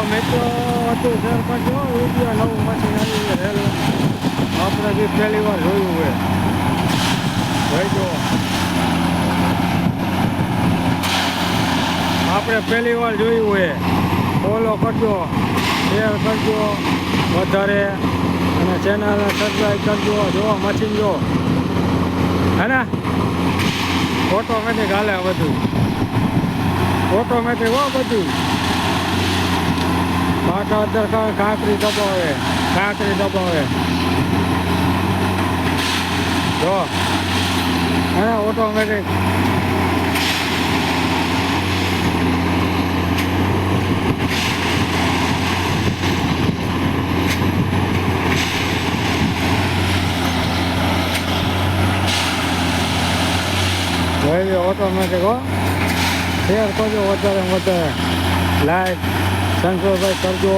મિત્રો હતું શેર કરજો વિડીયો નવું મશીન આવી રેલવે આપણે બી પહેલી વાર જોયું હોય જોઈજો આપણે પહેલી વાર જોયું હોય ફોલો કરજો શેર કરજો વધારે અને ચેનલને સબસ્ક્રાઈબ કરજો જો મશીન જો હે ને ઓટોમેટિક હાલે બધું ઓટોમેટિક હો બધું પાટા અંદર કાંકરી દબાવે જો હે ઓટોમેટિક જોઈ ઓટોમેટિક હો શેર કરજો વધારે લાઈક સંતોષભાઈ કરજો